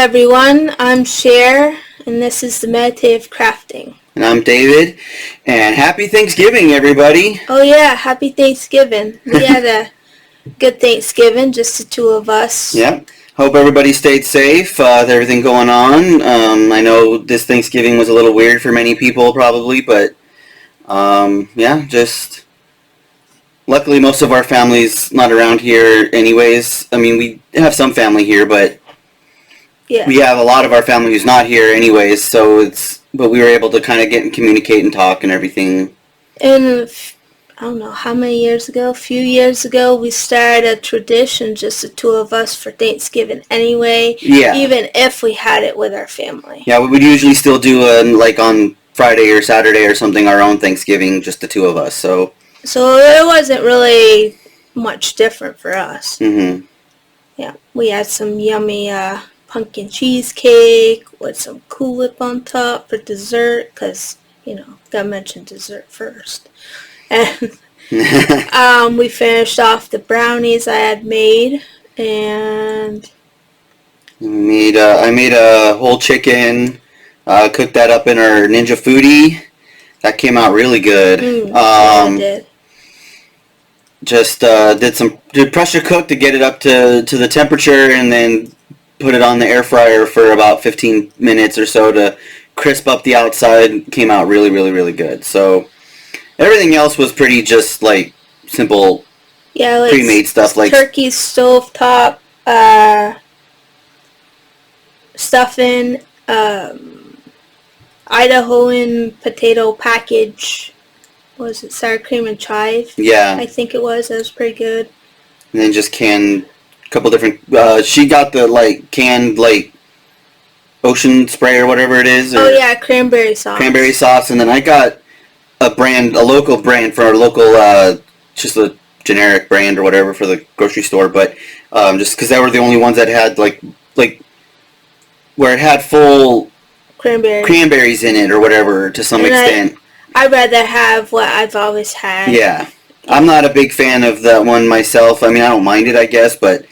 everyone, I'm Cher, and this is the Meditative Crafting. And I'm David, and happy Thanksgiving, everybody. Oh yeah, happy Thanksgiving. We had a good Thanksgiving, just the two of us. Yep. Hope everybody stayed safe with everything going on. I know this Thanksgiving was a little weird for many people probably, but just luckily most of our family's not around here anyways. I mean, we have some family here, but we have a lot of our family who's not here anyways, but we were able to kind of get and communicate and talk and everything. And I don't know how many years ago, a few years ago, we started a tradition, just the two of us, for Thanksgiving anyway. Yeah. Even if we had it with our family. Yeah, we would usually still do like on Friday or Saturday or something, our own Thanksgiving, just the two of us. So it wasn't really much different for us. Mm-hmm. Yeah, we had some yummy pumpkin cheesecake with some Cool-Whip on top for dessert, because, gotta mention dessert first. And we finished off the brownies I had made, and I made a whole chicken, cooked that up in our Ninja Foodie. That came out really good. Yeah, it did. Just did pressure cook to get it up to the temperature, and then put it on the air fryer for about 15 minutes or so to crisp up the outside. Came out really, really, really good. So everything else was pretty just like simple, like pre-made stuff like turkey stovetop stuffing, Idahoan potato package. What was it, sour cream and chive? Yeah, I think it was. That was pretty good. And then just canned a couple different. She got the canned ocean spray or whatever it is. Oh yeah, cranberry sauce. Cranberry sauce, and then I got a local brand for our local, just a generic brand or whatever for the grocery store. But just because they were the only ones that had like where it had full cranberries in it or whatever to some extent. I'd rather have what I've always had. Yeah. I'm not a big fan of that one myself. I mean, I don't mind it, I guess, but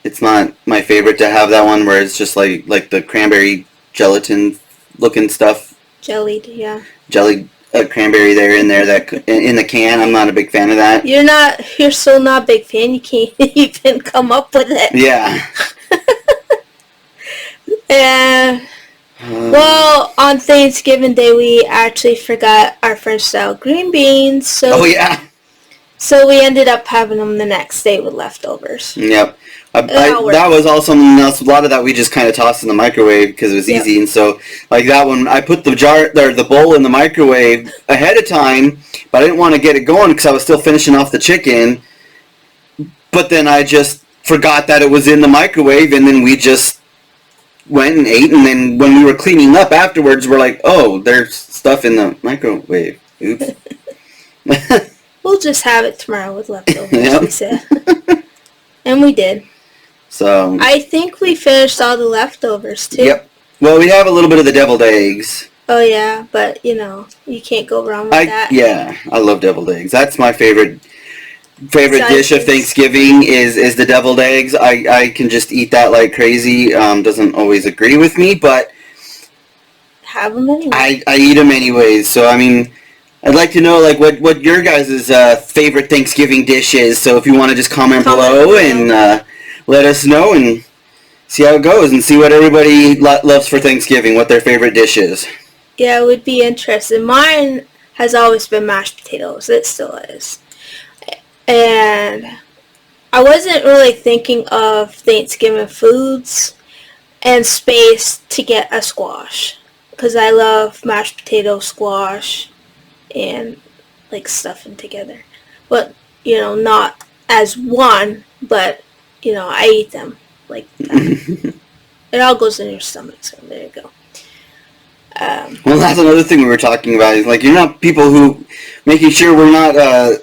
it's not my favorite to have that one where it's just like the cranberry gelatin looking stuff. Jellied, yeah. Jellied cranberry in the can. I'm not a big fan of that. You're so not a big fan, you can't even come up with it. Yeah. And well, on Thanksgiving Day, we actually forgot our French-style green beans. So So we ended up having them the next day with leftovers. Yep. That was all something else. A lot of that we just kind of tossed in the microwave because it was easy. And so, that one, I put the bowl in the microwave ahead of time, but I didn't want to get it going because I was still finishing off the chicken. But then I just forgot that it was in the microwave, and then we just went and ate, and then when we were cleaning up afterwards, we're like, oh, there's stuff in the microwave. Oops. We'll just have it tomorrow with leftovers, we said. And we did. So I think we finished all the leftovers, too. Yep. Well, we have a little bit of the deviled eggs. Oh, yeah, but, you can't go wrong with that. Yeah, I love deviled eggs. That's my favorite dish of Thanksgiving is the deviled eggs. I can just eat that like crazy. Doesn't always agree with me, but have them anyway. I eat them anyways. So I mean, I'd like to know what your guys' favorite Thanksgiving dish is. So if you want to just comment below and let us know and see how it goes and see what everybody loves for Thanksgiving, what their favorite dish is. Yeah, it would be interesting. Mine has always been mashed potatoes. It still is. And I wasn't really thinking of Thanksgiving foods and space to get a squash, because I love mashed potato, squash, and stuffing together. But, not as one, but, I eat them like that. It all goes in your stomach, so there you go. Well, that's another thing we were talking about. Is you're not people who, making sure we're not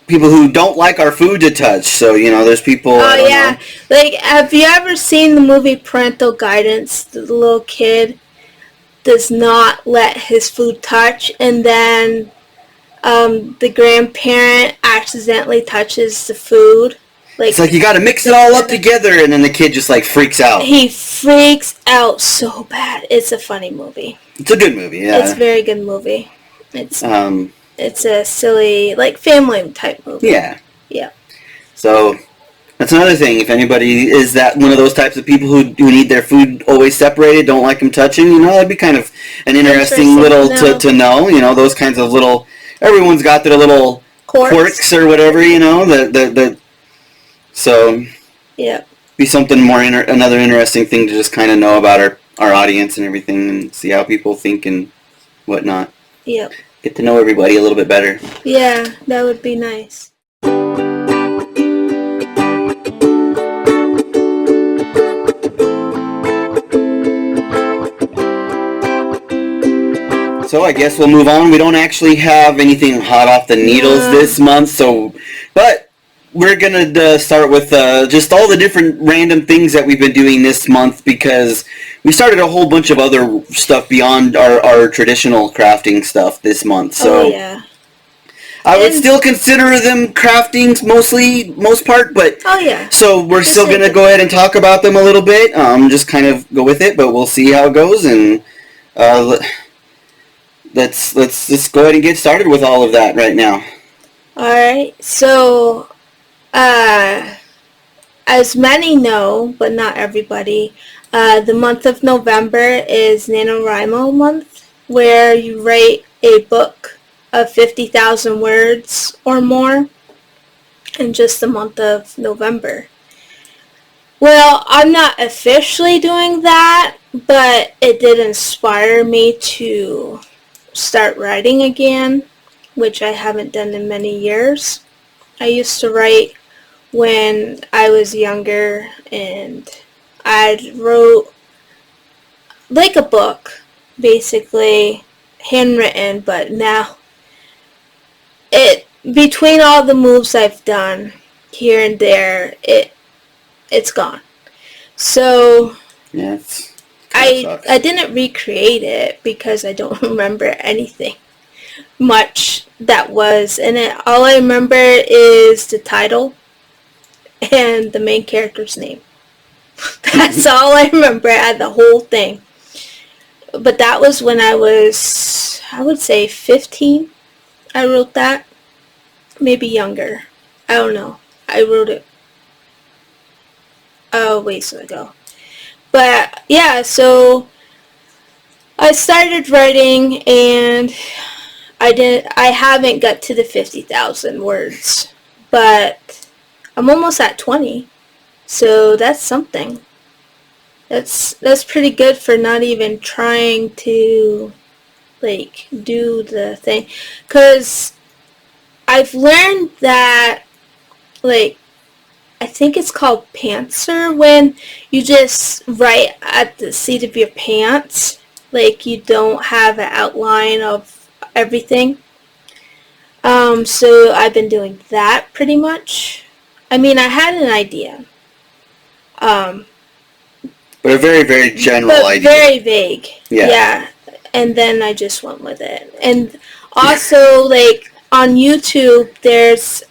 people who don't like our food to touch. So, there's people... Oh, yeah. Have you ever seen the movie Parental Guidance? The little kid does not let his food touch, and then the grandparent accidentally touches the food. It's like you got to mix it all up together, and then the kid just like freaks out. He freaks out so bad. It's a funny movie. It's a good movie. Yeah, it's a very good movie. It's a silly, like, family type movie. Yeah. Yeah. So that's another thing. If anybody is that one of those types of people who need their food always separated, don't like them touching, that'd be kind of an interesting little to know. Those kinds of little. Everyone's got their little quirks or whatever. So. Yeah. Be something more another interesting thing to just kind of know about our audience and everything, and see how people think and whatnot. Yep. Get to know everybody a little bit better. Yeah, that would be nice. So I guess we'll move on. We don't actually have anything hot off the needles this month, but we're going to start with just all the different random things that we've been doing this month, because we started a whole bunch of other stuff beyond our traditional crafting stuff this month. So yeah. I would still consider them craftings most part, but so we're still going to go ahead and talk about them a little bit, just kind of go with it, but we'll see how it goes, and let's just go ahead and get started with all of that right now. Alright, so as many know, but not everybody, the month of November is NaNoWriMo month, where you write a book of 50,000 words or more in just the month of November. Well, I'm not officially doing that, but it did inspire me to start writing again, which I haven't done in many years. I used to write when I was younger, and I wrote like a book, basically handwritten, but now between all the moves I've done here and there, it's gone. So I didn't recreate it because I don't remember anything much that was in it. All I remember is the title and the main character's name. That's all I remember at the whole thing. But that was when I was, I would say 15. I wrote that. Maybe younger. I don't know. I wrote it a ways ago. But yeah, so I started writing, and I haven't got to the 50,000 words, but I'm almost at 20, so that's something. That's pretty good for not even trying to, like, do the thing, because I've learned that, like, I think it's called pantser, when you just write at the seat of your pants, like you don't have an outline of everything. So I've been doing that pretty much. I mean, I had an idea. But a very, very general idea. Very vague. Yeah. And then I just went with it. And also, like, on YouTube, there's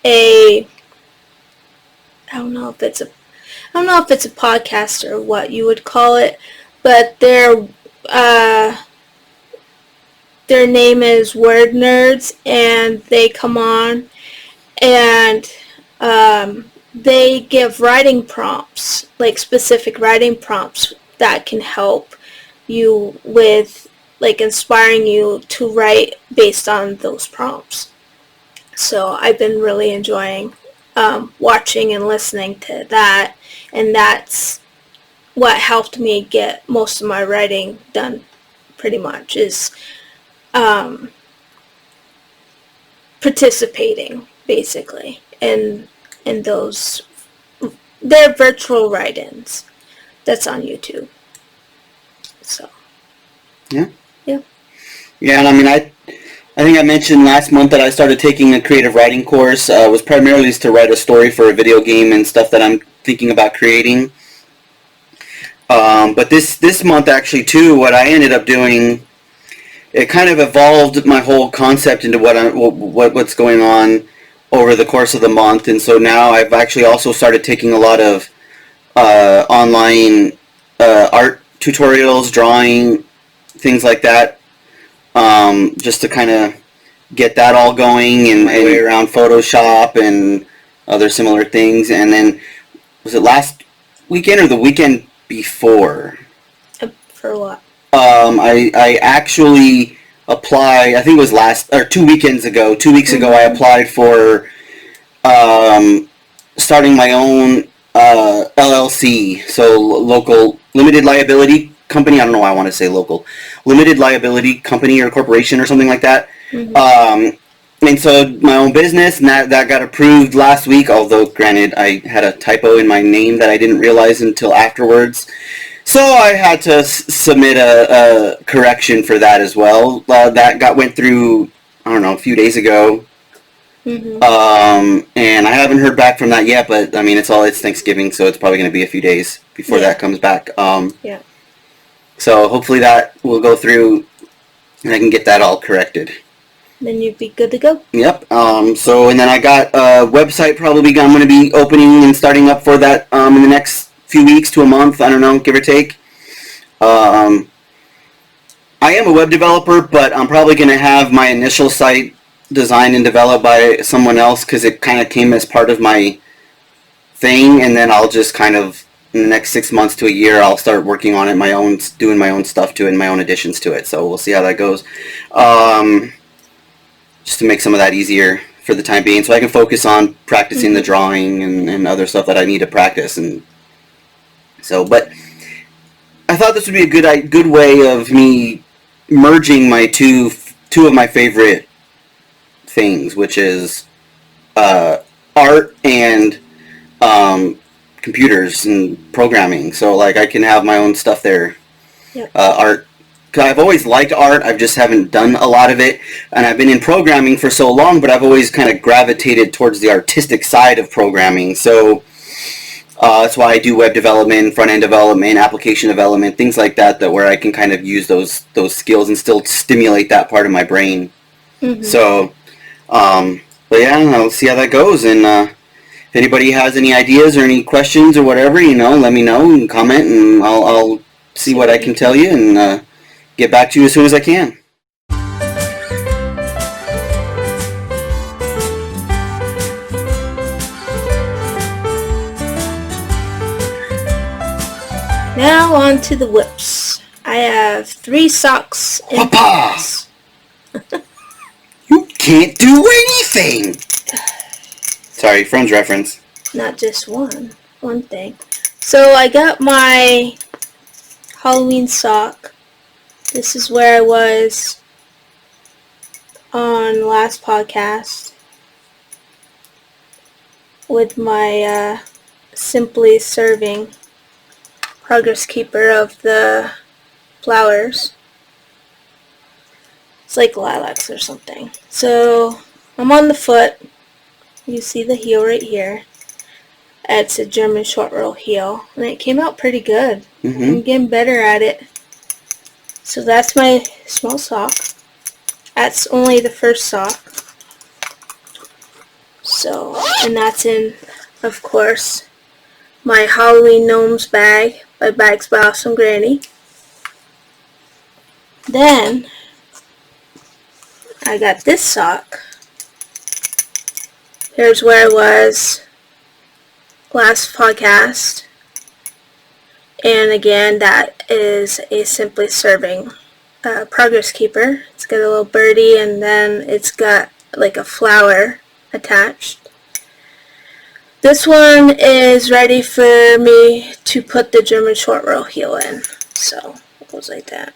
I don't know if it's a podcast or what you would call it, but their name is Word Nerds, and they come on, and they give writing prompts, like specific writing prompts that can help you with, like, inspiring you to write based on those prompts. So I've been really enjoying watching and listening to that, and that's what helped me get most of my writing done, pretty much, is participating, basically, in those, they're virtual write-ins that's on YouTube. So yeah, and I mean, I think I mentioned last month that I started taking a creative writing course. Was primarily just to write a story for a video game and stuff that I'm thinking about creating. But this month, actually, too, what I ended up doing, it kind of evolved my whole concept into what's going on. over the course of the month, and so now I've actually also started taking a lot of online art tutorials, drawing, things like that, just to kind of get that all going and way around Photoshop and other similar things. And then, was it last weekend or the weekend before? For what? I actually applied, I think it was 2 weekends ago. 2 weeks ago, I applied for starting my own LLC, so local limited liability company. I don't know why I want to say local. Limited liability company or corporation or something like that. And so my own business, and that got approved last week, although granted I had a typo in my name that I didn't realize until afterwards. So I had to submit a correction for that as well. That went through, I don't know, a few days ago. And I haven't heard back from that yet, but I mean, it's Thanksgiving, so it's probably going to be a few days before that comes back. So hopefully that will go through and I can get that all corrected. Then you'd be good to go. Yep. So, and then I got a website probably I'm going to be opening and starting up for that in the next few weeks to a month. I don't know, give or take. I am a web developer, but I'm probably going to have my initial site designed and developed by someone else because it kind of came as part of my thing, and then I'll just kind of, in the next 6 months to a year, I'll start working on it, doing my own stuff to it and my own additions to it. So we'll see how that goes. Just to make some of that easier for the time being, so I can focus on practicing the drawing and other stuff that I need to practice. And so, but I thought this would be a good way of me merging my two of my favorite things, which is art and computers and programming. So like I can have my own stuff there. Yep. Art. Cause I've always liked art, I just haven't done a lot of it, and I've been in programming for so long, but I've always kind of gravitated towards the artistic side of programming, so that's why I do web development, front-end development, application development, things like that where I can kind of use those skills and still stimulate that part of my brain. So, but yeah, I'll see how that goes, and if anybody has any ideas or any questions or whatever, let me know and comment, and I'll see what I can tell you, and get back to you as soon as I can. Now on to the whips. I have 3 socks in place. You can't do anything! Sorry, Friends reference. Not just one thing. So I got my Halloween sock. This is where I was on last podcast with my Simply Serving progress keeper of the flowers. It's like lilacs or something. So I'm on the foot. You see the heel right here. It's a German short row heel, and it came out pretty good. I'm getting better at it. So that's my small sock. That's only the first sock. So, and that's in, of course, my Halloween Gnomes bag by Bags by Awesome Granny. Then, I got this sock. Here's where I was last podcast. And again, that is a Simply Serving progress keeper. It's got a little birdie, and then it's got like a flower attached. This one is ready for me to put the German short row heel in. So it goes like that.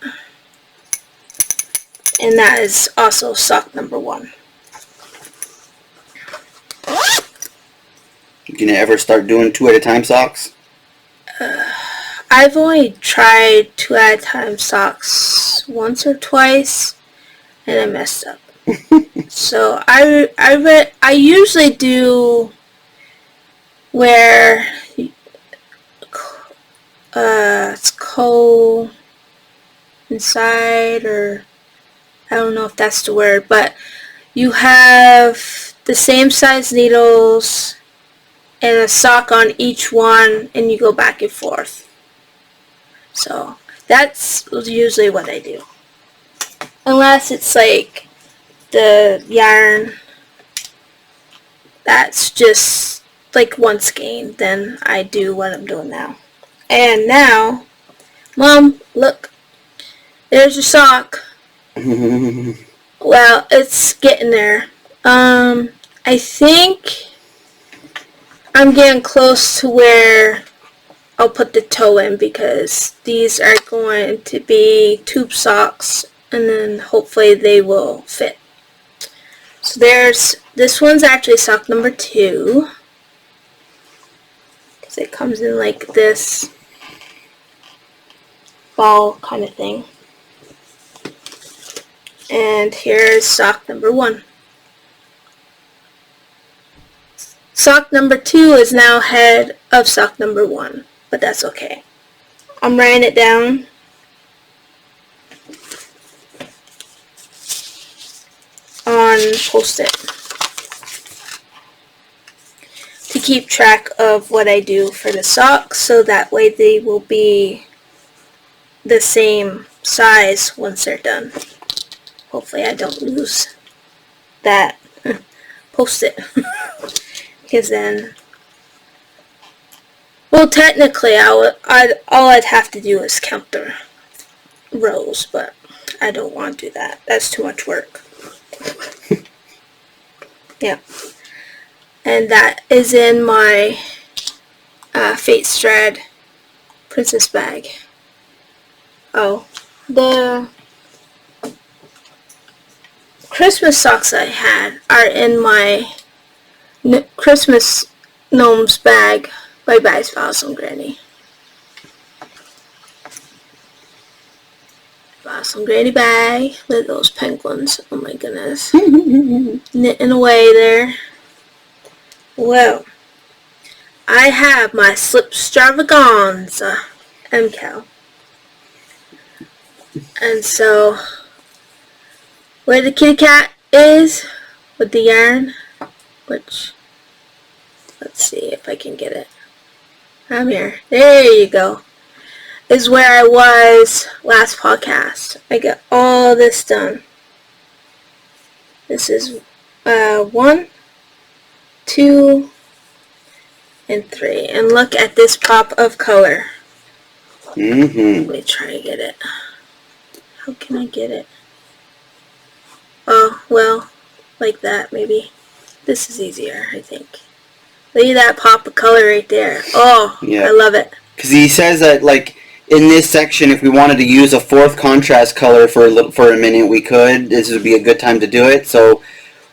And that is also sock number 1. You gonna ever start doing 2 at a time socks? I've only tried 2 at a time socks once or twice, and I messed up. So I usually do where it's inside, or I don't know if that's the word, but you have the same size needles and a sock on each one, and you go back and forth. So that's usually what I do. Unless it's like the yarn that's just like one skein, then I do what I'm doing now. And now, Mom, look, there's your sock. Well, it's getting there. I think I'm getting close to where I'll put the toe in, because these are going to be tube socks, and then hopefully they will fit. So this one's actually sock number 2, because it comes in like this ball kind of thing. And here's sock number 1. Sock number 2 is now ahead of sock number 1, but that's okay. I'm writing it down. On Post-it to keep track of what I do for the socks, so that way they will be the same size once they're done. Hopefully I don't lose that Post-it. Because then, well, technically all I'd have to do is count the rows, but I don't want to do that. That's too much work. Yeah. And that is in my Fate Strad princess bag. Oh, the Christmas socks I had are in my Christmas Gnomes bag by Bags of Awesome Granny. Awesome Granny bag with those penguins. Oh my goodness. Knitting away there. Well, I have my Slipstravaganza MCal. And so, where the kitty cat is with the yarn, which, let's see if I can get it. I'm here. There you go. Is where I was last podcast. I got all this done. This is 1, 2, and 3. And look at this pop of color. Let me try to get it. How can I get it? Oh, well, like that maybe. This is easier, I think. Look at that pop of color right there. Oh, yeah. I love it. Because he says that, like, in this section, if we wanted to use a 4th contrast color for a minute, we could. This would be a good time to do it. So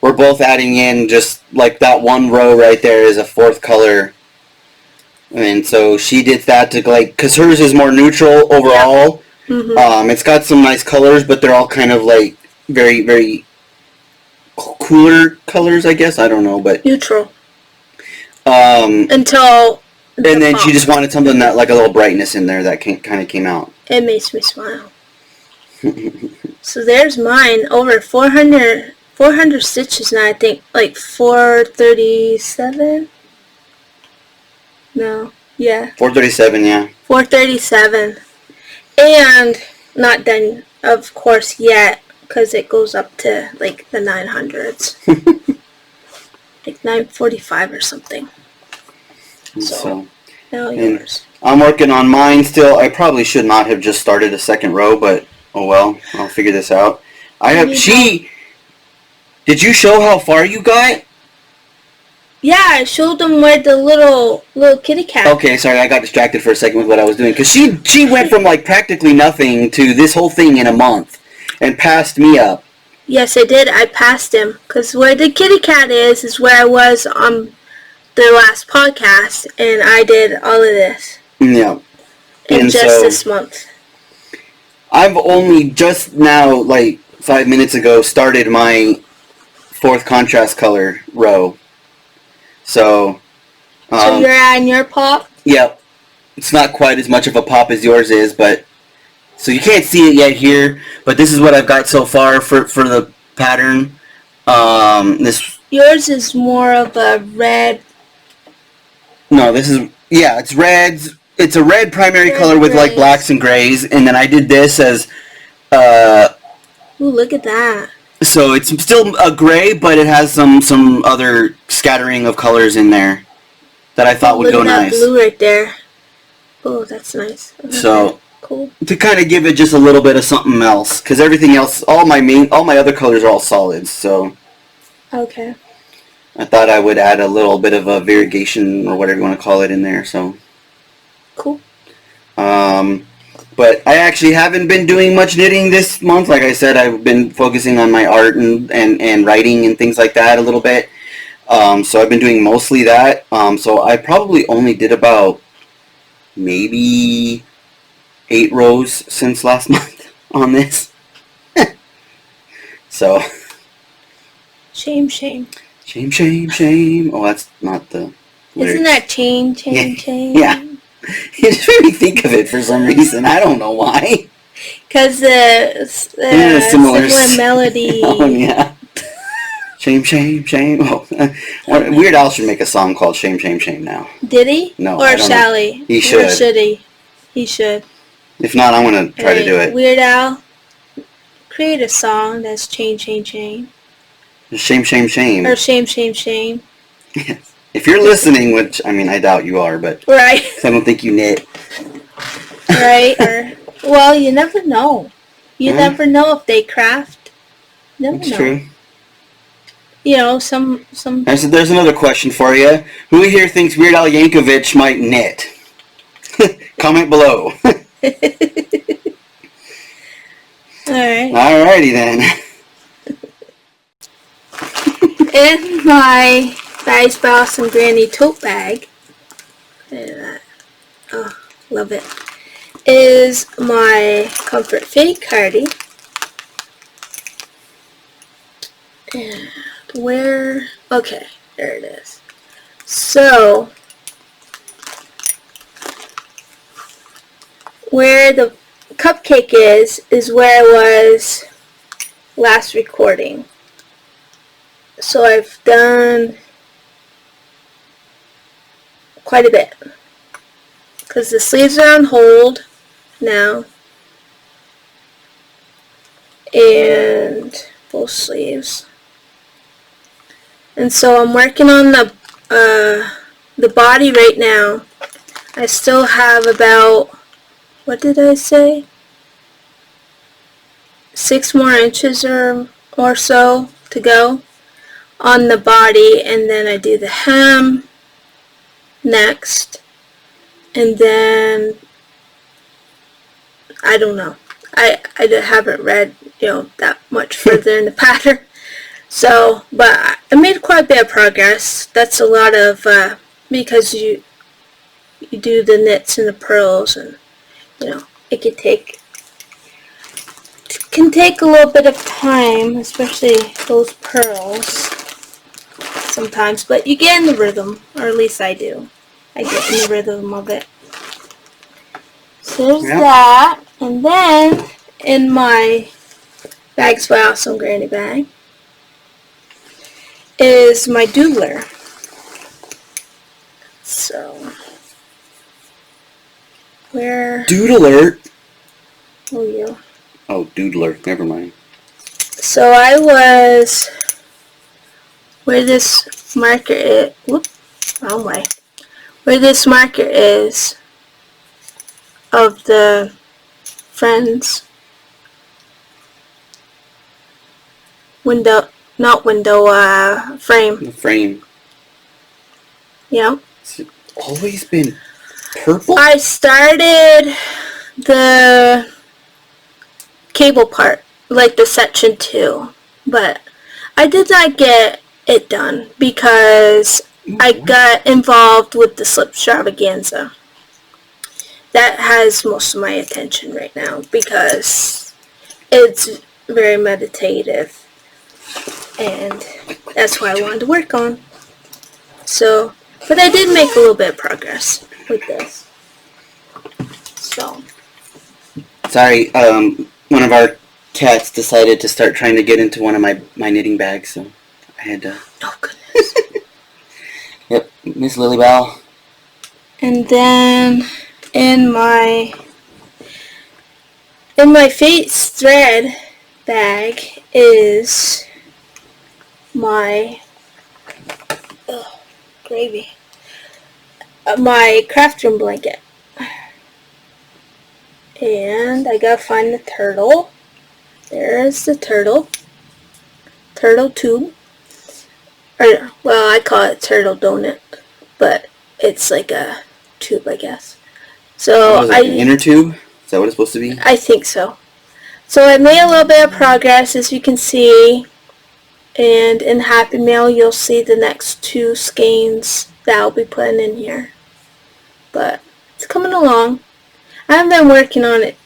we're both adding in just like that one row right there is a 4th color. And so she did that to, like, because hers is more neutral overall. Yeah. It's got some nice colors, but they're all kind of like very, very cooler colors, I guess. I don't know, but neutral. Until. And then she just wanted something that, like, a little brightness in there that kind of came out. It makes me smile. So there's mine. Over 400 stitches now, I think. Like 437? No. Yeah. 437, yeah. 437. And not done, of course, yet. Because it goes up to, like, the 900s. Like 945 or something. So now yours. I'm working on mine still. I probably should not have just started a second row, but oh well, I'll figure this out. Did you show how far you got? Yeah, I showed them where the little kitty cat. Okay, sorry, I got distracted for a second with what I was doing, because she went from like practically nothing to this whole thing in a month, and passed me up. Yes, I did. I passed him, because where the kitty cat is where I was on the last podcast, and I did all of this. Yeah. In just this month. I've only just now, like 5 minutes ago, started my 4th contrast color row. So you're adding your pop? Yep. It's not quite as much of a pop as yours is, but so you can't see it yet here, but this is what I've got so far for the pattern. This Yours is more of a red. No, this is, yeah, it's reds. It's a red primary Red color with like grays. blacks and grays, and then I did this as, uh, Ooh, look at that. so it's still a gray, but it has some other scattering of colors in there that I thought would go Look at that nice. blue right there. Oh, that's nice. Okay. So cool. To kind of give it just a little bit of something else, because everything else, all my other colors are all solids. So Okay. I thought I would add a little bit of a variegation or whatever you want to call it in there. So cool. But I actually haven't been doing much knitting this month. Like I said, I've been focusing on my art and writing and things like that a little bit. So I've been doing mostly that. So I probably only did about maybe 8 rows since last month on this. So Shame. shame. Oh, that's not the lyrics. Isn't that chain? Yeah. It just made me think of it for some reason. I don't know why. Because the Similar melody. Oh, yeah. Shame. Oh, Weird Al should make a song called Shame now. Did he? No, or I don't shall know. he? He should. Or should he? He should. If not, I'm going to try to do it. Weird Al, create a song that's chain. Shame. Or shame. Yes. If you're listening, which, I mean, I doubt you are, but Right. I don't think you knit. Right. Or, well, you never know. You never know if they craft. That's true. You know, some. There's another question for you. Who here thinks Weird Al Yankovic might knit? Comment below. Alright. Alrighty then. In my Bags, Boss, and Granny tote bag, oh, love it, is my Comfort Fitty Cardi. And where, okay, there it is. So, where the cupcake is where I was last recording. So I've done quite a bit because the sleeves are on hold now, and both sleeves, and so I'm working on the body right now. I still have about, what did I say, 6 more inches or so to go on the body, and then I do the hem next, and then I don't know, I haven't read that much further in the pattern, so, but I made quite a bit of progress. That's a lot of because you do the knits and the purls, and it can take a little bit of time, especially those pearls sometimes, but you get in the rhythm, or at least I do. I get in the rhythm of it. So there's that, and then in my Bags by Awesome Granny bag is my doodler. So, where? Doodler? Oh, yeah. Oh, doodler. Never mind. So I was where this marker is. Whoop, wrong way. Where this marker is of the Friends window, not window, frame. The frame. Yeah. Has it always been purple? I started the cable part, like the section 2, but I did not get it done because I got involved with the slip extravaganza. That has most of my attention right now because it's very meditative, and that's what I wanted to work on. So, but I did make a little bit of progress with this. So. Sorry, one of our cats decided to start trying to get into one of my knitting bags, so I had to. Oh goodness. Yep, Miss Lily Bell. And then in my face thread bag is my gravy. My craft room blanket. And I gotta find the turtle. There's the turtle. Turtle tube. Or, well, I call it turtle donut. But it's like a tube, I guess. So An inner tube? Is that what it's supposed to be? I think so. So I made a little bit of progress, as you can see. And in Happy Mail, you'll see the next 2 skeins that I'll be putting in here. But it's coming along. I haven't been working on it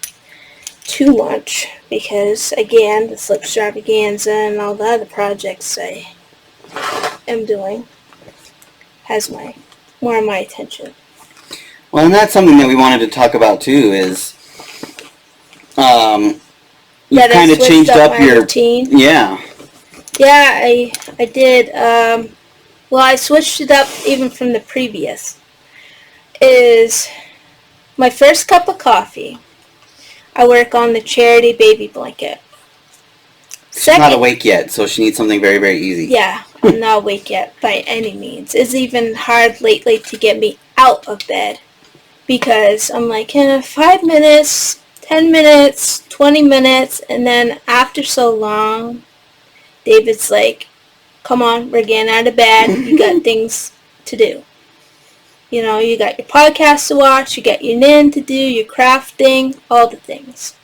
too much because, again, the slip extravaganza and all the other projects I am doing has more of my attention. Well, and that's something that we wanted to talk about too. Is you kind of changed up your routine. Yeah. Yeah, I did. Well, I switched it up even from the previous. Is my first cup of coffee. I work on the charity baby blanket. She's not awake yet, so she needs something very, very easy. Yeah, I'm not awake yet by any means. It's even hard lately to get me out of bed because I'm like, 5 minutes, 10 minutes, 20 minutes, and then after so long, David's like, come on, we're getting out of bed. You got things to do. You know, you got your podcast to watch, you got your knitting to do, your crafting, all the things.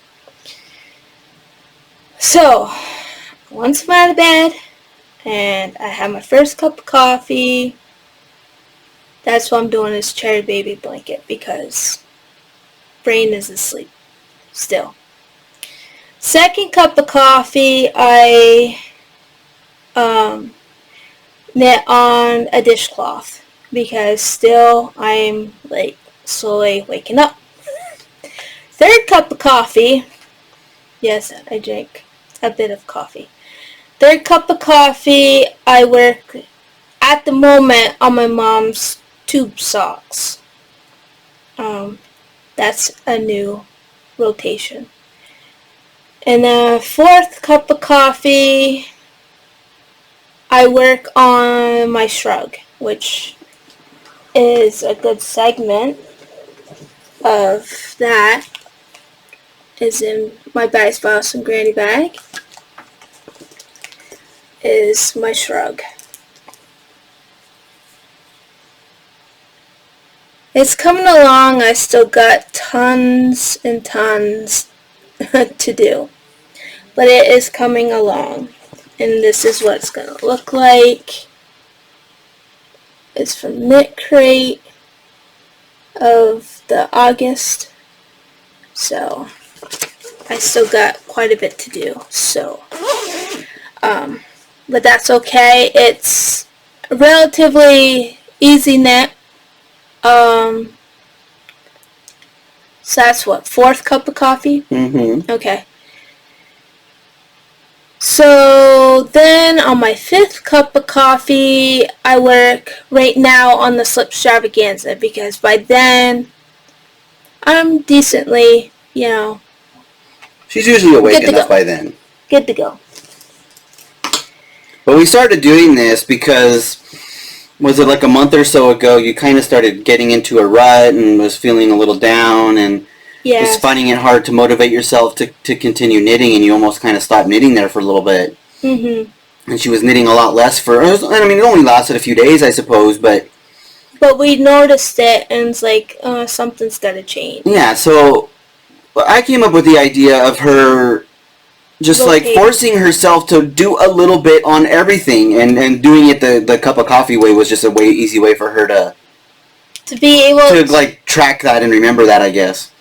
So, once I'm out of bed, and I have my first cup of coffee, that's what I'm doing is cherry baby blanket because brain is asleep still. Second cup of coffee, I knit on a dishcloth because still I'm like slowly waking up. Third cup of coffee, yes, I drink a bit of coffee. Third cup of coffee, I work at the moment on my mom's tube socks. That's a new rotation. And the fourth cup of coffee, I work on my shrug, which is a good segment of that. Is in my Bags by Awesome Granny bag. Is my shrug. It's coming along. I still got tons and tons to do. But it is coming along. And this is what it's going to look like. It's from Knit Crate of the August. So, I still got quite a bit to do. So, but that's okay. It's relatively easy knit. So that's what, 4th cup of coffee? Mm-hmm. Okay. So then on my 5th cup of coffee, I work right now on the slip extravaganza because by then I'm decently, She's usually awake enough by then. Good to go. But we started doing this because, was it like a month or so ago, you kind of started getting into a rut and was feeling a little down and was finding it hard to motivate yourself to continue knitting, and you almost kind of stopped knitting there for a little bit. Mm-hmm. And she was knitting a lot less it only lasted a few days, I suppose, but we noticed it, and it's like, something's got to change. Yeah, so I came up with the idea of her just like forcing herself to do a little bit on everything, and doing it the cup of coffee way was just a easy way for her to be able to like track that and remember that, I guess.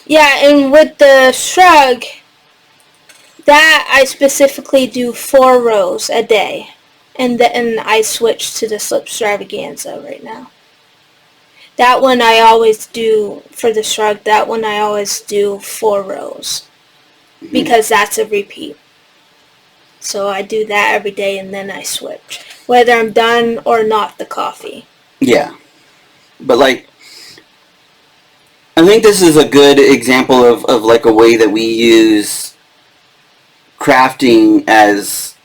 Yeah, and with the shrug, that I specifically do 4 rows a day, and then I switch to the slip extravaganza right now. That one I always do for the shrug. That one I always do 4 rows. Because that's a repeat. So I do that every day, and then I switch, whether I'm done or not the coffee. Yeah. But, like, I think this is a good example of like, a way that we use crafting as,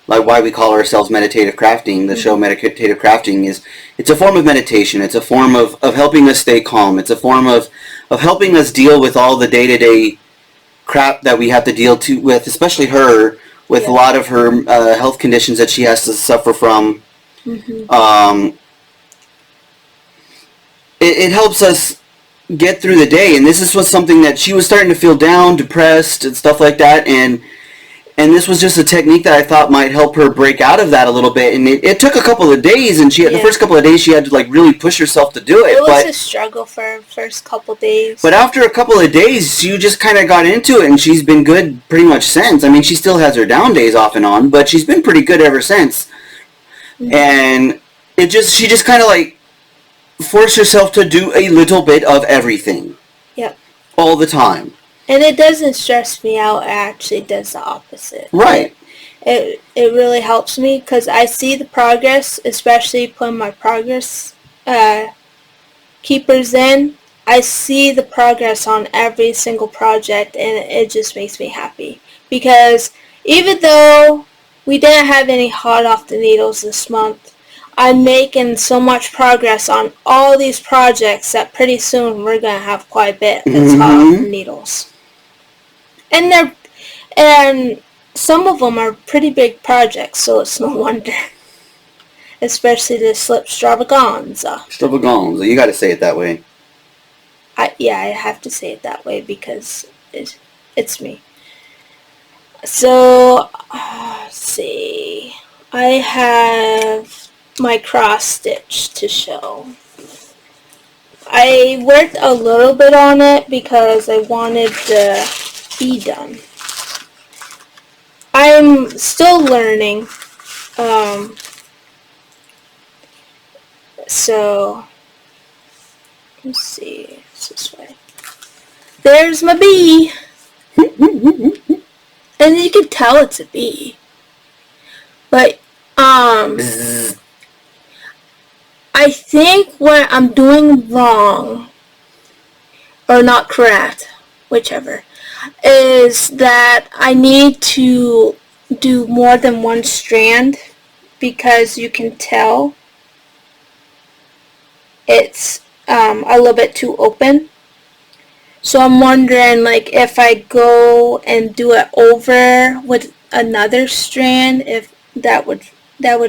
like, why we call ourselves Meditative Crafting. The show Meditative Crafting is, it's a form of meditation. It's a form of helping us stay calm. It's a form of helping us deal with all the day-to-day crap that we have to deal with, especially her, with a lot of her health conditions that she has to suffer from. It helps us get through the day, and this was something that she was starting to feel down, depressed, and stuff like that, and this was just a technique that I thought might help her break out of that a little bit. And it took a couple of days, and the first couple of days she had to, like, really push herself to do it. It was a struggle for the first couple of days. But after a couple of days, she just kind of got into it, and she's been good pretty much since. I mean, she still has her down days off and on, but she's been pretty good ever since. And she just kind of, like, forced herself to do a little bit of everything. Yep. All the time. And it doesn't stress me out. It actually does the opposite. Right. It really helps me because I see the progress, especially putting my progress keepers in. I see the progress on every single project, and it just makes me happy. Because even though we didn't have any hot off the needles this month, I'm making so much progress on all these projects that pretty soon we're going to have quite a bit that's hot off the needles. And some of them are pretty big projects, so it's no wonder. Especially the slip stravaganza. Stravaganza, you got to say it that way. I have to say it that way because it's me. So, let's see. I have my cross stitch to show. I worked a little bit on it because I wanted the be done. I'm still learning. So let's see. It's this way. There's my bee. And you can tell it's a bee. But I think what I'm doing wrong, or not correct, whichever, is that I need to do more than one strand because you can tell it's a little bit too open. So I'm wondering, like, if I go and do it over with another strand, if that would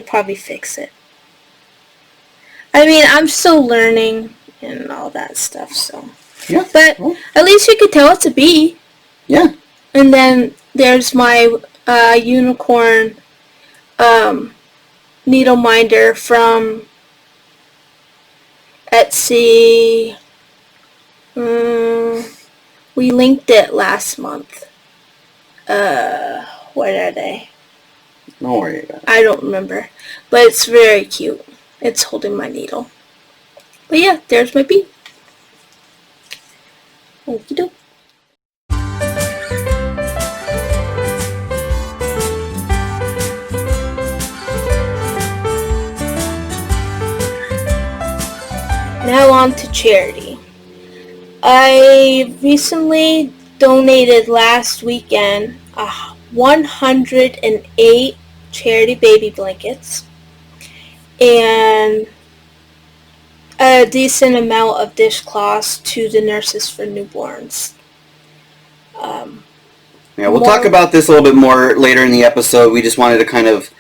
probably fix it. I mean, I'm still learning and all that stuff, so. Yeah. But at least you can tell it's a bee. Yeah. And then there's my unicorn needle minder from Etsy. We linked it last month. What are they? Don't worry about it. I don't remember. But it's very cute. It's holding my needle. But yeah, there's my bee. Okie doke. Now on to charity. I recently donated last weekend 108 charity baby blankets and a decent amount of dishcloths to the nurses for newborns. Yeah, we'll talk about this a little bit more later in the episode. We just wanted to kind of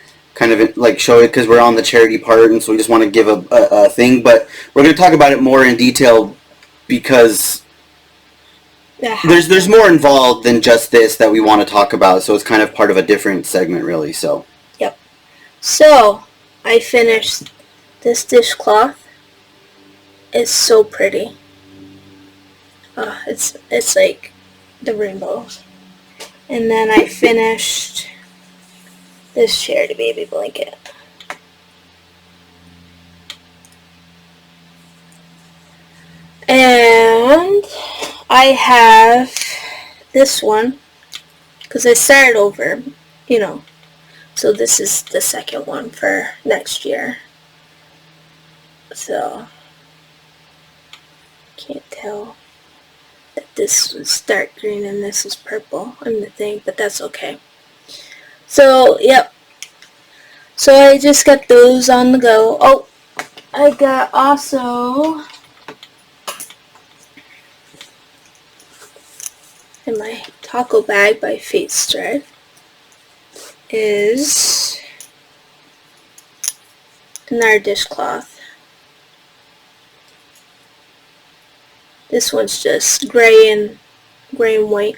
like show it because we're on the charity part, and so we just want to give a thing. But we're going to talk about it more in detail because there's more involved than just this that we want to talk about. So it's kind of part of a different segment, really. So. Yep. So I finished this dishcloth. It's so pretty. It's like the rainbows. And then I finished this charity baby blanket. And I have this one because I started over, So this is the second one for next year. So, can't tell that this was dark green and this is purple on the thing, but that's okay. So, yep. So I just got those on the go. Oh, I got also in my taco bag by Face Thread is another dishcloth. This one's just gray and white,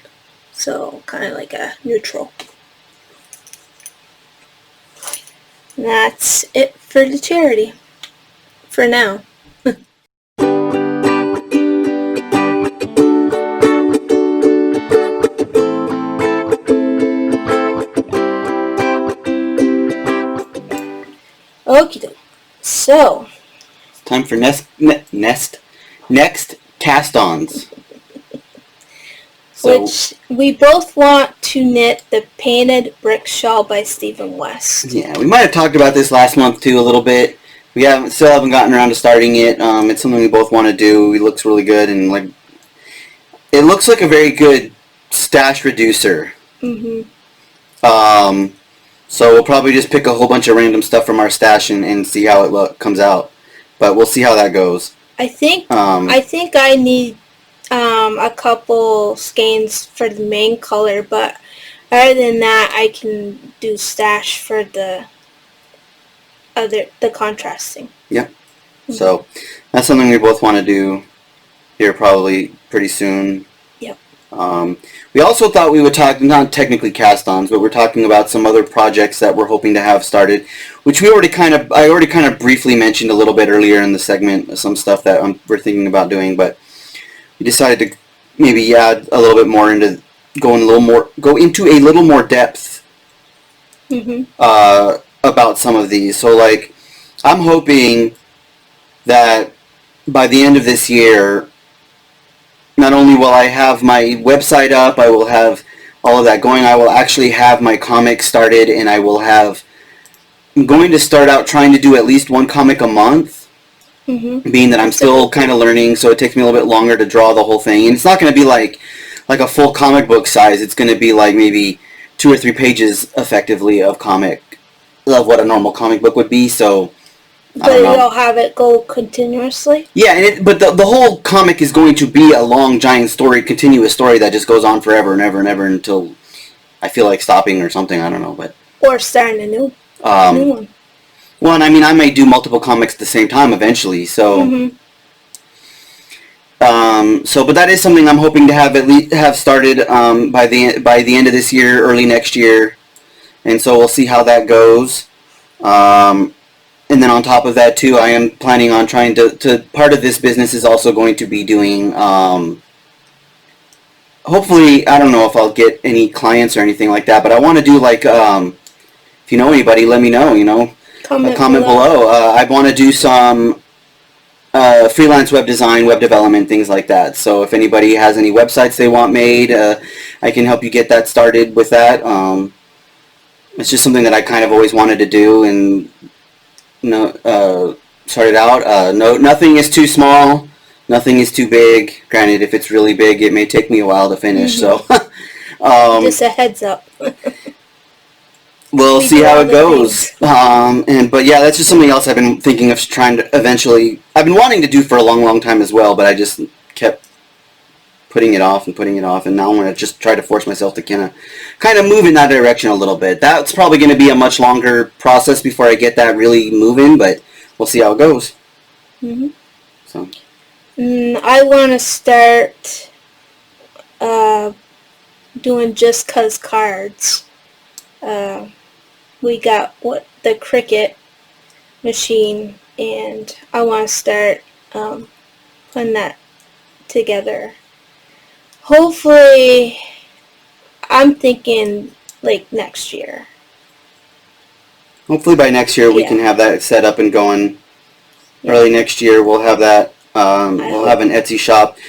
so kind of like a neutral. And that's it for the charity for now. Okie doke. So, time for next cast-ons. So, which we both want to knit the Painted Brick Shawl by Stephen West. Yeah, we might have talked about this last month too a little bit. We still haven't gotten around to starting it. It's something we both want to do. It looks really good, and like it looks like a very good stash reducer. So we'll probably just pick a whole bunch of random stuff from our stash and see how it comes out. But we'll see how that goes. I think I need a couple skeins for the main color, but other than that, I can do stash for the contrasting. Yep. So that's something we both want to do here probably pretty soon. Yep. We also thought we would talk, not technically cast-ons, but we're talking about some other projects that we're hoping to have started, which I already kind of briefly mentioned a little bit earlier in the segment, some stuff that we're thinking about doing, but we decided to maybe add a little bit more into go into a little more depth about some of these. So like, I'm hoping that by the end of this year, not only will I have my website up, I will have all of that going, I will actually have my comic started, and I'm going to start out trying to do at least one comic a month, being that I'm still kind of learning, so it takes me a little bit longer to draw the whole thing. And it's not going to be like a full comic book size. It's going to be like maybe 2 or 3 pages effectively of what a normal comic book would be, so but you'll have it go continuously? Yeah, but the whole comic is going to be a long, giant story, continuous story that just goes on forever and ever and ever until I feel like stopping or something, I don't know. Or starting a new one. Well, and I mean, I may do multiple comics at the same time eventually, so... but that is something I'm hoping to have started by the end of this year, early next year, and so we'll see how that goes. And then on top of that too, I am planning on trying to part of this business is also going to be doing, hopefully, I don't know if I'll get any clients or anything like that, but I want to do like, if you know anybody, let me know, comment below. I want to do some freelance web design, web development, things like that. So if anybody has any websites they want made, I can help you get that started with that. It's just something that I kind of always wanted to do, and started out. Nothing is too small, nothing is too big. Granted, if it's really big, it may take me a while to finish. So, just a heads up. We'll see how it goes. But yeah, that's just something else I've been thinking of trying to eventually. I've been wanting to do for a long, long time as well, but I just kept putting it off, and now I'm going to just try to force myself to kind of move in that direction a little bit. That's probably going to be a much longer process before I get that really moving, but we'll see how it goes. So, I want to start doing just 'cause cards. We got the Cricut machine, and I want to start putting that together. Hopefully, I'm thinking like next year. Hopefully by next year we can have that set up and going. Early next year we'll have that. We'll have an Etsy shop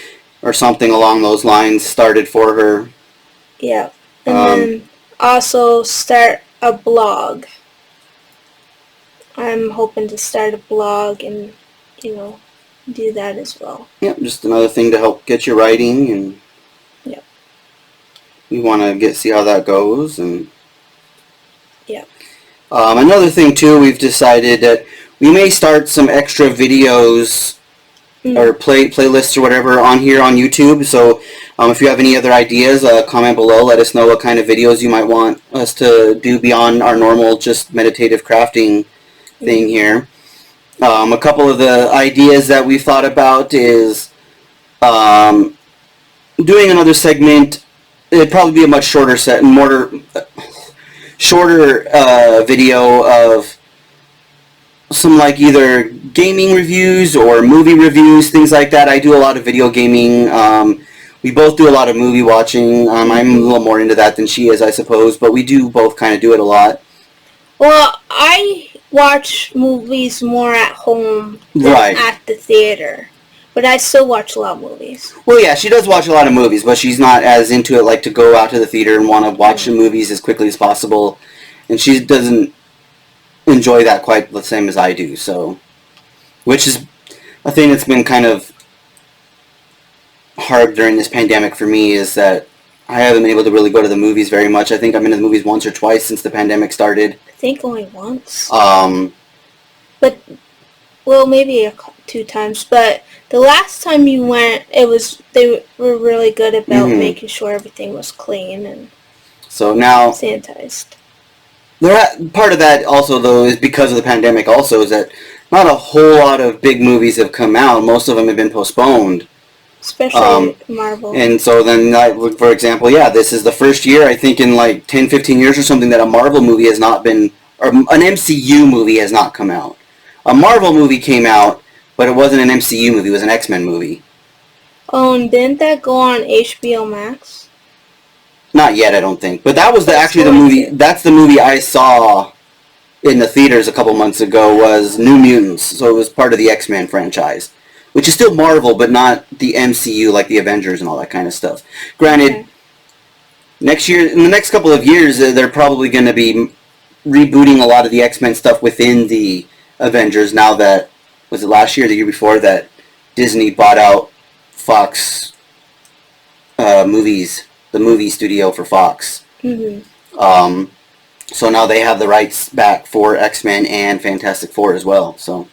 or something along those lines started for her. Yeah. And then also start a blog. I'm hoping to start a blog and, do that as well. Yep, just another thing to help get your writing, and yep. We want to see how that goes. And yep. Another thing too, we've decided that we may start some extra videos or playlists or whatever on here on YouTube. So if you have any other ideas, comment below. Let us know what kind of videos you might want us to do beyond our normal just meditative crafting thing here. A couple of the ideas that we've thought about is doing another segment. It'd probably be a much shorter video of some like either gaming reviews or movie reviews, things like that. I do a lot of video gaming. We both do a lot of movie watching. I'm a little more into that than she is, I suppose, but we do both kind of do it a lot. Well, I watch movies more at home than at the theater, but I still watch a lot of movies. Well, yeah, she does watch a lot of movies, but she's not as into it like to go out to the theater and want to watch the movies as quickly as possible, and she doesn't enjoy that quite the same as I do. So, which is a thing that's been kind of hard during this pandemic for me, is that I haven't been able to really go to the movies very much. I think I've been to the movies once or twice since the pandemic started. I think only once. But, well, maybe 2 times. But the last time you went, they were really good about making sure everything was clean and so now sanitized. Part of that also, though, is because of the pandemic also, is that not a whole lot of big movies have come out. Most of them have been postponed. Especially Marvel. And so then, for example, this is the first year, I think, in like 10, 15 years or something, that a Marvel movie has not been, or an MCU movie has not come out. A Marvel movie came out, but it wasn't an MCU movie, it was an X-Men movie. Oh, and didn't that go on HBO Max? Not yet, I don't think. But that was actually the movie, that's the movie I saw in the theaters a couple months ago, was New Mutants. So it was part of the X-Men franchise, which is still Marvel, but not the MCU like the Avengers and all that kind of stuff. Granted, next year, in the next couple of years, they're probably going to be rebooting a lot of the X-Men stuff within the Avengers. Now that, was it last year or the year before, that Disney bought out Fox movies, the movie studio for Fox. So now they have the rights back for X-Men and Fantastic Four as well. So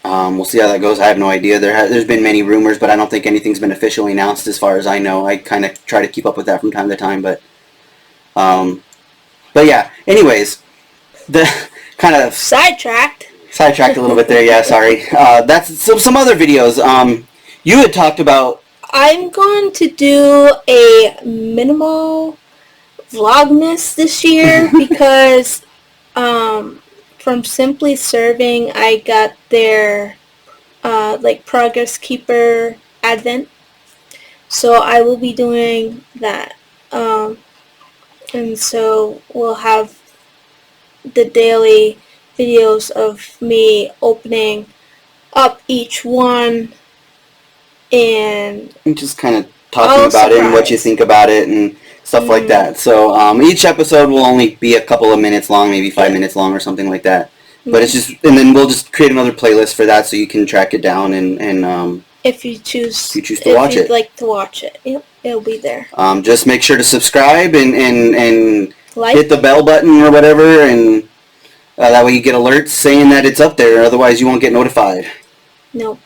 we'll see how that goes. I have no idea. There's been many rumors, but I don't think anything's been officially announced as far as I know. I kind of try to keep up with that from time to time, but yeah. Anyways, the kind of sidetracked a little bit there. Yeah, sorry. That's some other videos. You had talked about. I'm going to do a minimal Vlogmas this year because from Simply Serving, I got their Progress Keeper Advent. So I will be doing that. And so we'll have the daily videos of me opening up each one and just kind of talking about it and what you think about it and stuff like that. So each episode will only be a couple of minutes long, maybe 5 minutes long or something like that. But it's just, and then we'll just create another playlist for that so you can track it down and if you choose to watch it. If you'd like to watch it, yep, it'll be there. Just make sure to subscribe and hit the bell button or whatever, and that way you get alerts saying that it's up there. Otherwise, you won't get notified. Nope.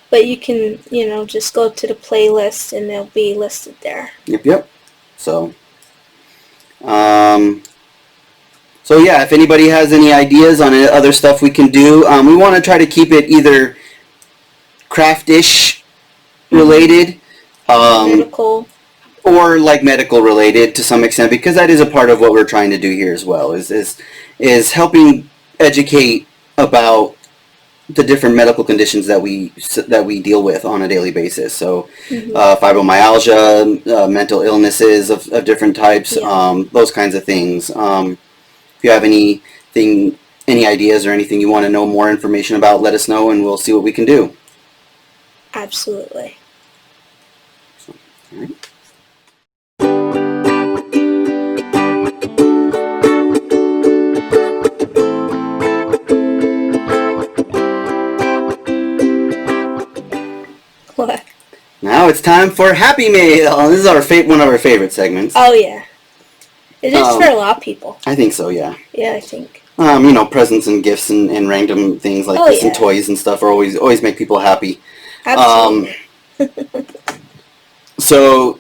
But you can, just go to the playlist and they'll be listed there. Yep. So yeah, if anybody has any ideas on other stuff we can do, we want to try to keep it either craftish related, medical, or like medical related to some extent, because that is a part of what we're trying to do here as well. Is helping educate about the different medical conditions that we deal with on a daily basis. So fibromyalgia, mental illnesses of different types, those kinds of things. If you have any ideas or anything you want to know more information about, let us know and we'll see what we can do. Absolutely. So, all right. it's time for Happy Mail. This is one of our favorite segments. Oh, yeah. It is for a lot of people. I think so, yeah. Yeah, I think. Presents and gifts and random things like this and toys and stuff are always make people happy. Absolutely. So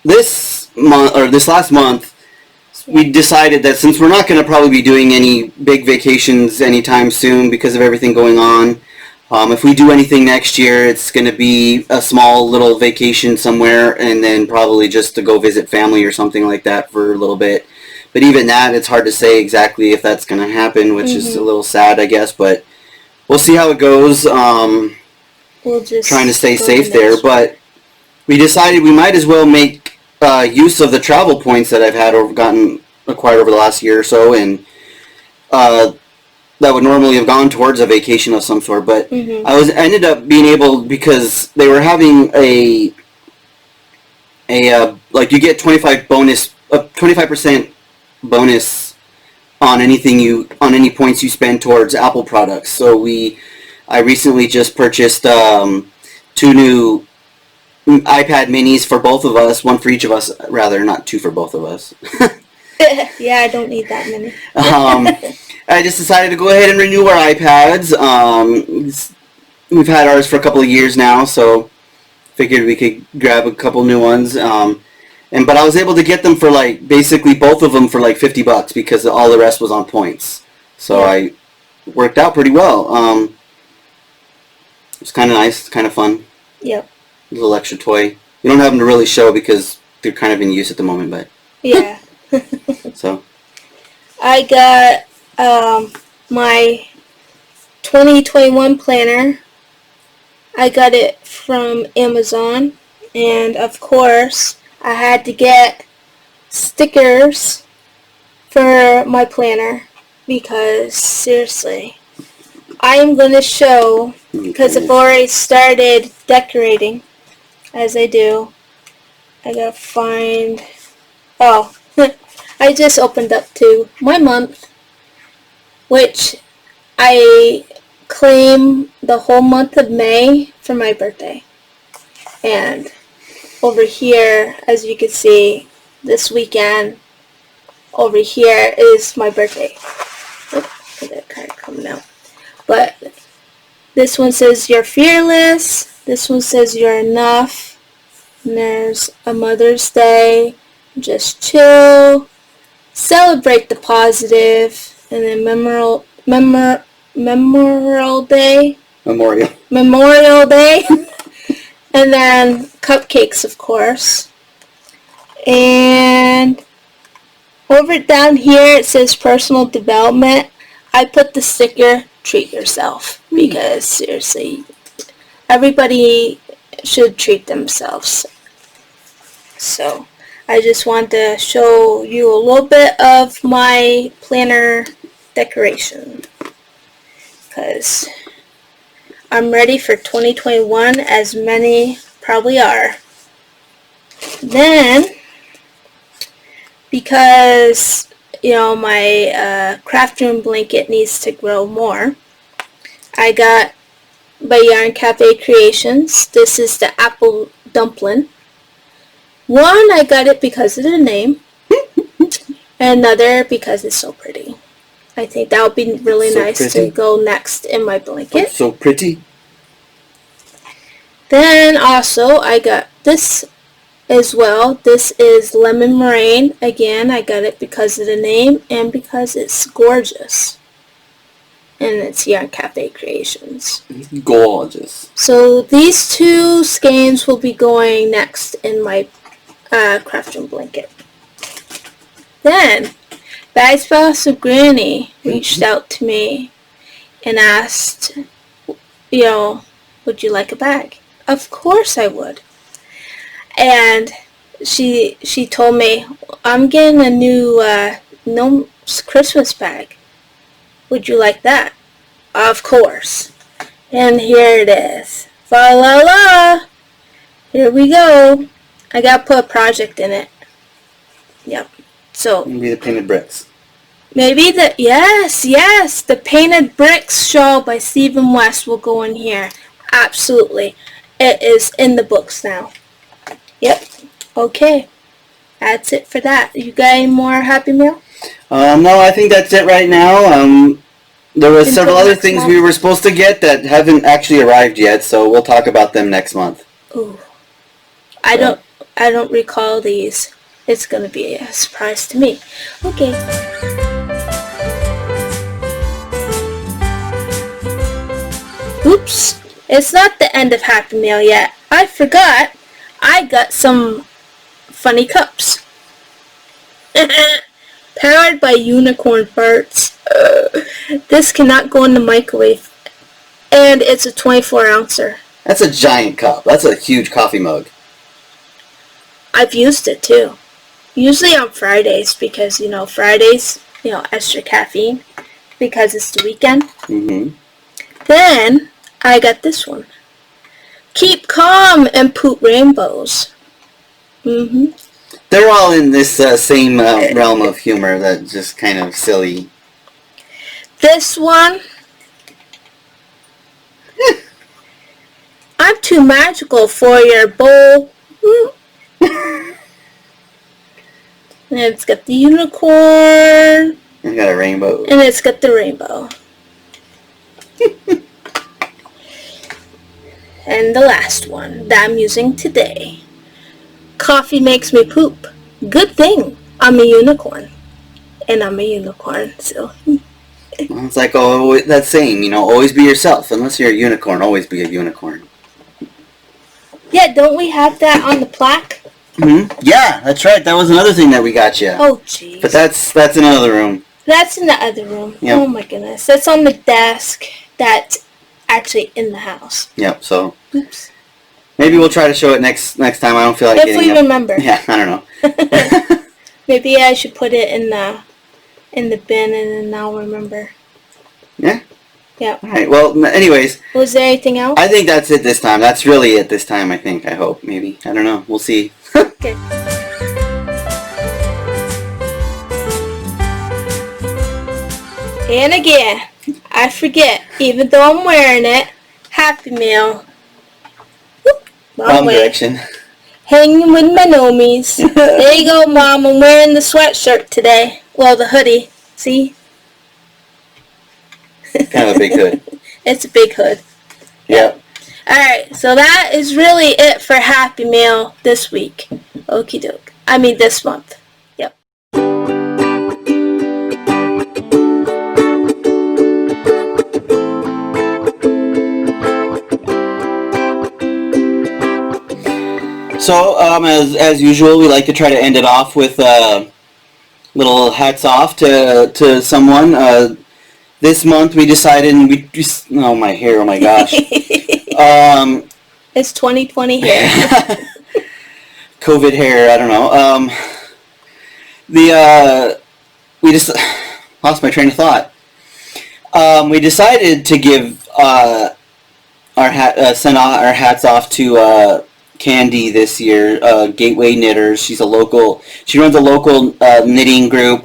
this last month, we decided that since we're not going to probably be doing any big vacations anytime soon because of everything going on, if we do anything next year, it's going to be a small little vacation somewhere, and then probably just to go visit family or something like that for a little bit. But even that, it's hard to say exactly if that's going to happen, which is a little sad, I guess. But we'll see how it goes. We'll just trying to stay safe there, but we decided we might as well make use of the travel points that I've had acquired over the last year or so, and that would normally have gone towards a vacation of some sort. But I ended up being able, because they were having a like you get 25% bonus on any points you spend towards Apple products. So I recently just purchased 2 new iPad minis for both of us, one for each of us, rather, not 2 for both of us. Yeah, I don't need that many. I just decided to go ahead and renew our iPads. We've had ours for a couple of years now, so figured we could grab a couple new ones. But I was able to get them for basically both of them for $50 because all the rest was on points. So I worked out pretty well. It's kind of nice. It's kind of fun. Yep. A little extra toy. You don't have them to really show because they're kind of in use at the moment, but yeah. So I got my 2021 planner. I got it from Amazon, and of course I had to get stickers for my planner because seriously, I am going to show, because I've already started decorating as I do. I gotta find, I just opened up to my month, which I claim the whole month of May for my birthday. And over here, as you can see, this weekend, over here is my birthday. That kind of coming out. But this one says you're fearless. This one says you're enough. And there's a Mother's Day. Just chill. Celebrate the positive. And then Memorial Day. Memorial Day. And then cupcakes, of course. And over down here it says personal development. I put the sticker, treat yourself, because seriously, everybody should treat themselves. So I just want to show you a little bit of my planner decoration, because I'm ready for 2021, as many probably are. Then, because my craft room blanket needs to grow more, I got by Yarn Cafe Creations. This is the apple dumpling. One, I got it because of the name. Another, because it's so pretty. I think that would be really nice to go next in my blanket. Oh, so pretty. Then also, I got this as well. This is Lemon Meringue. Again, I got it because of the name and because it's gorgeous. And it's Yarn Cafe Creations. Gorgeous. So these 2 skeins will be going next in my craft room blanket. Then, Bags Boss of Granny reached out to me and asked, would you like a bag? Of course I would. And she told me, I'm getting a new Gnome's Christmas bag. Would you like that? Of course. And here it is. Fa la la! Here we go. I gotta put a project in it. Yep. So maybe the painted bricks. Maybe yes, the painted bricks shawl by Stephen West will go in here. Absolutely. It is in the books now. Yep. Okay. That's it for that. You got any more Happy Meal? No, I think that's it right now. There was several other things we were supposed to get that haven't actually arrived yet, so we'll talk about them next month. Ooh. I don't recall these. It's gonna be a surprise to me. Okay. Oops. It's not the end of Happy Meal yet. I forgot. I got some funny cups. Powered by unicorn farts. This cannot go in the microwave. And it's a 24-ouncer. That's a giant cup. That's a huge coffee mug. I've used it too. Usually on Fridays because, Fridays, extra caffeine because it's the weekend. Mm-hmm. Then I got this one. Keep calm and poop rainbows. Mm-hmm. They're all in this same realm of humor that's just kind of silly. This one, I'm too magical for your bowl. And it's got the unicorn. And got a rainbow. And it's got the rainbow. And the last one that I'm using today. Coffee makes me poop. Good thing I'm a unicorn. And I'm a unicorn, so. Well, it's like that saying, always be yourself. Unless you're a unicorn, always be a unicorn. Yeah, don't we have that on the plaque? Mm-hmm. Yeah, that's right. That was another thing that we got you. Oh, jeez. But that's in another room. That's in the other room. Yep. Oh, my goodness. That's on the desk that's actually in the house. Yep, so. Oops. Maybe we'll try to show it next time. I don't feel like if we remember. Yeah, I don't know. Maybe I should put it in the bin and then I'll remember. Yeah? Yeah. All right, well, anyways. Was there anything else? I think that's it this time. That's really it this time, I think. I hope, maybe. I don't know. We'll see. Okay. And again, I forget, even though I'm wearing it, Happy Meal. Wrong direction. Hanging with my nomies. There you go, Mom. I'm wearing the sweatshirt today. Well, the hoodie. See? Kind of a big hood. It's a big hood. Yep. Alright, so that is really it for Happy Meal this week. Okie doke. I mean this month. Yep. So, as usual, we like to try to end it off with little hats off to someone. This month we decided, and oh my hair, oh my gosh. It's 2020 hair. COVID hair, I don't know. We just lost my train of thought. We decided to give send our hats off to Candy this year, Gateway Knitters. She runs a local knitting group.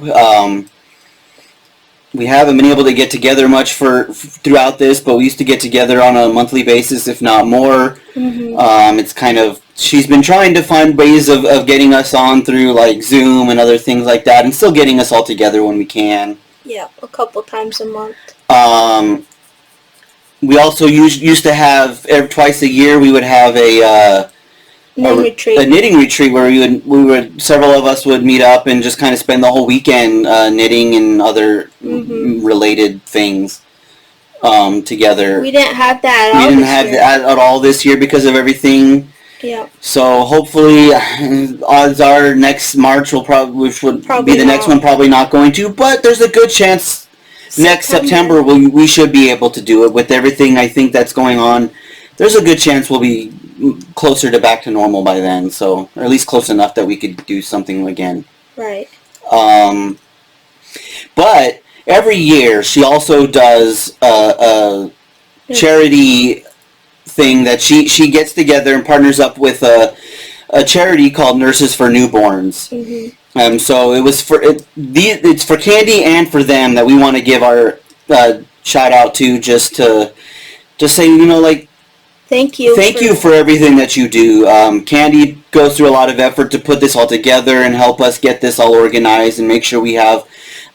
We haven't been able to get together much throughout this, but we used to get together on a monthly basis, if not more. Mm-hmm. It's kind of, she's been trying to find ways of getting us on through like Zoom and other things like that, and still getting us all together when we can. Yeah, a couple times a month. We also used to have twice a year we would have a knitting retreat where several of us would meet up and just kind of spend the whole weekend knitting and other related things together. We didn't have that at all. We didn't have that at all this year because of everything. Yeah. So hopefully, odds are next March which would be the next one, probably not going to. But there's a good chance next September we should be able to do it with everything I think that's going on. There's a good chance we'll be closer to back to normal by then, or at least close enough that we could do something again. Right. But every year she also does a charity thing that she gets together and partners up with a charity called Nurses for Newborns. Mm-hmm. So it's for Candy and for them that we want to give our shout out to, just to say, Thank you. Thank you for everything that you do. Candy goes through a lot of effort to put this all together and help us get this all organized and make sure we have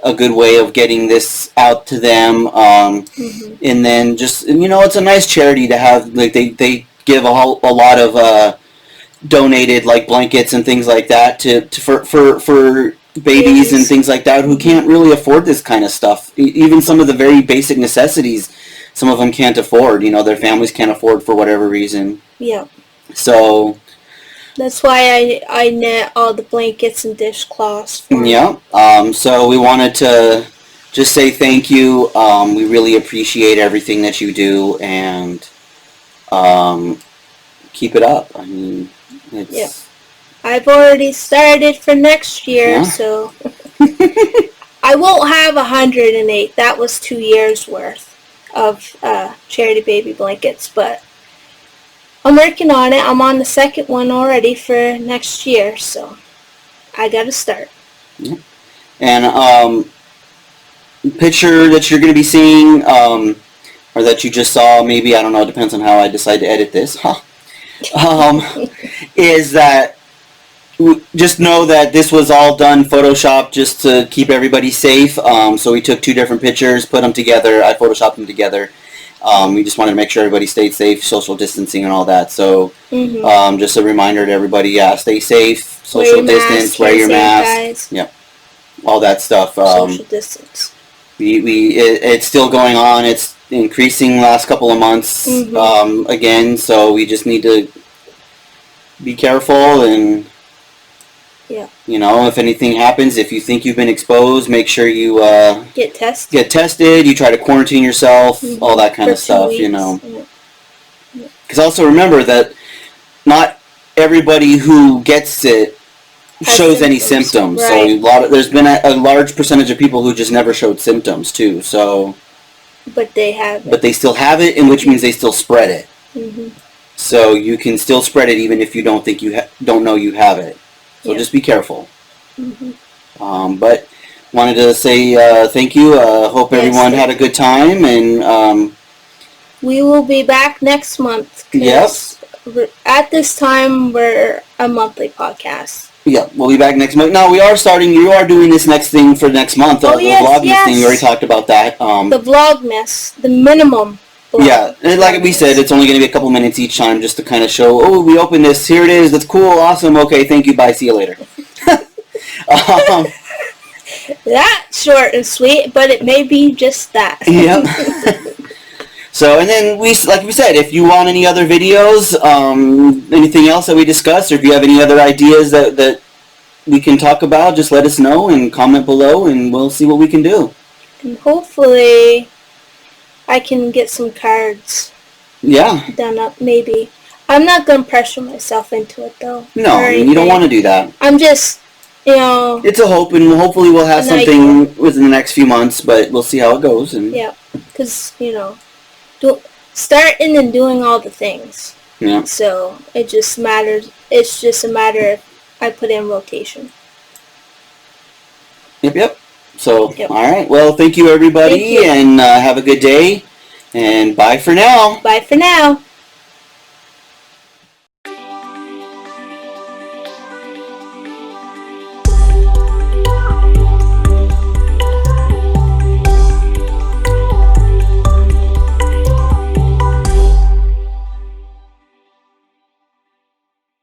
a good way of getting this out to them. And then just, it's a nice charity to have. Like they give a lot of donated like blankets and things like that for babies and things like that who can't really afford this kind of stuff. Even some of the very basic necessities, some of them can't afford. Their families can't afford for whatever reason. Yeah. So that's why I knit all the blankets and dishcloths. Yeah. So we wanted to just say thank you. We really appreciate everything that you do, and keep it up. I mean, it's... Yeah. I've already started for next year, so I won't have 108. That was 2 years worth of charity baby blankets, but I'm working on it. I'm on the second one already for next year, so I gotta start. Yeah. And picture that you're going to be seeing, or that you just saw, maybe, I don't know, it depends on how I decide to edit this, is that just know that this was all done Photoshop just to keep everybody safe. So we took 2 different pictures, put them together. I Photoshopped them together. We just wanted to make sure everybody stayed safe, social distancing and all that. So just a reminder to everybody, stay safe, social distance, wear your mask. Yep. All that stuff. Social distance. It's still going on. It's increasing last couple of months again. So we just need to be careful and... Yeah. If anything happens, if you think you've been exposed, make sure you get tested. You try to quarantine yourself, all that kind of stuff. Because also remember that not everybody who gets it shows any symptoms. Right. So there's been a large percentage of people who just never showed symptoms too. So. But they have it. But they still have it, and which means they still spread it. So you can still spread it even if you don't think don't know you have it. So just be careful. But wanted to say thank you. Hope everyone had a good time, and we will be back next month. Yes. At this time, we're a monthly podcast. Yeah, we'll be back next month. Now we are starting. You are doing this next thing for next month. The Vlogmas thing. We already talked about that. The Vlogmas, the minimum. Yeah, and like we said, it's only going to be a couple minutes each time just to kind of show, oh, we opened this, here it is, that's cool, awesome, okay, thank you, bye, see you later. That's short and sweet, but it may be just that. Yep. So, and then, like we said, if you want any other videos, anything else that we discussed, or if you have any other ideas that we can talk about, just let us know and comment below, and we'll see what we can do. And hopefully... I can get some cards done up, maybe. I'm not going to pressure myself into it, though. No, you don't want to do that. I'm just, It's a hope, and hopefully we'll have something within the next few months, but we'll see how it goes. And yeah, because, starting and doing all the things. Yeah. So, it just matters. It's just a matter of I put in rotation. Yep. So, all right. Well, thank you, everybody, and have a good day. And bye for now. Bye for now.